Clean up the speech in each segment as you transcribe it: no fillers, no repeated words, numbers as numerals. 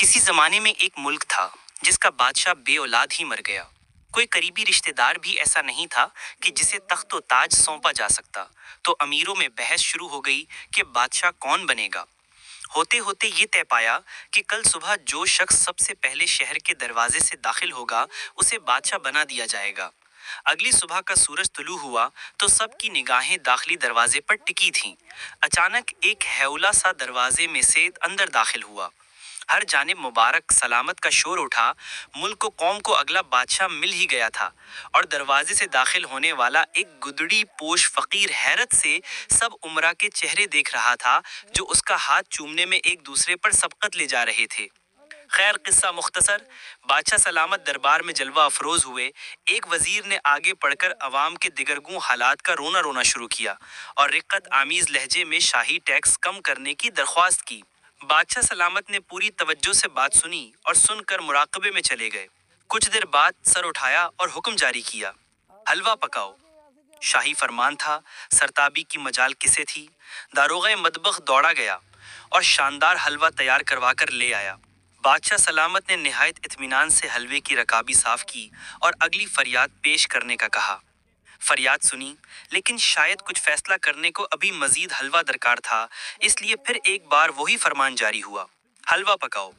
किसी जमाने में एक मुल्क था जिसका बादशाह बे औलाद ही मर गया। कोई करीबी रिश्तेदार भी ऐसा नहीं था कि जिसे तख्त व ताज सौंपा जा सकता। तो अमीरों में बहस शुरू हो गई कि बादशाह कौन बनेगा। होते होते ये तय पाया कि कल सुबह जो शख्स सबसे पहले शहर के दरवाजे से दाखिल होगा उसे बादशाह बना दिया जाएगा। अगली सुबह का सूरज तुलू हुआ तो सबकी निगाहें दाखिली दरवाजे पर टिकी थीं। अचानक एक हैउला सा दरवाजे में से अंदर दाखिल हुआ। हर जानिब मुबारक सलामत का शोर उठा। मुल्क को कौम को अगला बादशाह मिल ही गया था। और दरवाजे से दाखिल होने वाला एक गुदड़ी पोश फकीर हैरत से सब उमरा के चेहरे देख रहा था, जो उसका हाथ चूमने में एक दूसरे पर सबकत ले जा रहे थे। खैर, किस्सा मुख्तसर। बादशाह सलामत दरबार में जलवा अफरोज हुए। एक वजीर ने आगे पढ़कर अवाम के दिगरगूं हालात का रोना रोना शुरू किया और रिक्कत आमीज लहजे में शाही टैक्स कम करने की दरख्वास्त की। बादशाह सलामत ने पूरी तवज्जो से बात सुनी और सुनकर मुराकबे में चले गए। कुछ देर बाद सर उठाया और हुक्म जारी किया, हलवा पकाओ। शाही फरमान था, सरताबी की मजाल किसे थी। दारोगा मदबख दौड़ा गया और शानदार हलवा तैयार करवा कर ले आया। बादशाह सलामत ने निहायत इत्मीनान से हलवे की रकाबी साफ की और अगली फरियाद पेश करने का कहा। फरियाद सुनी, लेकिन शायद कुछ फैसला करने को अभी मजीद हलवा दरकार था, इसलिए फिर एक बार वही फरमान जारी हुआ, हलवा पकाओ।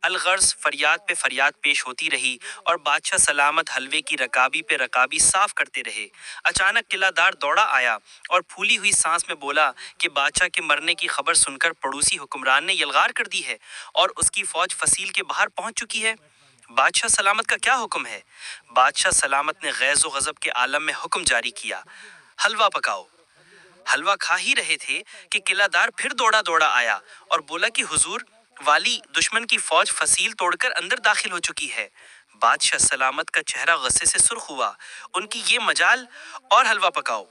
अलगर्ज फरियाद पे फरियाद पेश होती रही और बादशाह सलामत हलवे की रकाबी पे रकाबी साफ करते रहे। अचानक किलादार दौड़ा आया और फूली हुई सांस में बोला कि बादशाह के मरने की खबर सुनकर पड़ोसी हुक्मरान ने यलगार कर दी है और उसकी फौज फसील के बाहर पहुंच चुकी है। बादशाह सलामत का क्या हुक्म है? बादशाह सलामत ने गैज़ व गज़ब के आलम में हुक्म जारी किया, हलवा पकाओ। हलवा खा ही रहे थे कि किलादार फिर दौड़ा दौड़ा आया और बोला कि हुजूर, वाली दुश्मन की फौज फसील तोड़कर अंदर दाखिल हो चुकी है। बादशाह सलामत का चेहरा गुस्से से सुर्ख हुआ। उनकी ये मजाल, और हलवा पकाओ।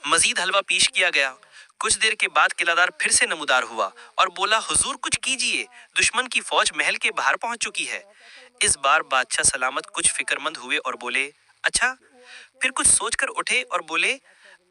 मजीद हलवा पेश किया गया। कुछ देर के बाद किलादार फिर से नमूदार हुआ और बोला, हुजूर कुछ कीजिए, दुश्मन की फौज महल के बाहर पहुंच चुकी है। इस बार बादशाह सलामत कुछ फिक्रमंद हुए और बोले, अच्छा। फिर कुछ सोचकर उठे और बोले,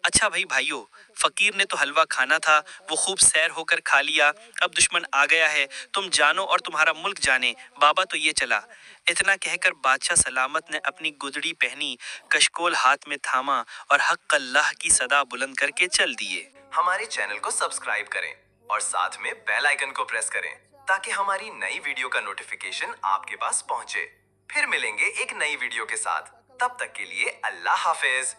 अच्छा भाई भाइयों, फकीर ने तो हलवा खाना था, वो खूब सैर होकर खा लिया। अब दुश्मन आ गया है, तुम जानो और तुम्हारा मुल्क जाने, बाबा तो ये चला। इतना कहकर बादशाह सलामत ने अपनी गुदड़ी पहनी, कशकोल हाथ में थामा और हक अल्लाह की सदा बुलंद करके चल दिए। हमारे चैनल को सब्सक्राइब करें और साथ में बेल आइकन को प्रेस करें ताकि हमारी नई वीडियो का नोटिफिकेशन आपके पास पहुंचे। फिर मिलेंगे एक नई वीडियो के साथ। तब तक के लिए अल्लाह हाफिज।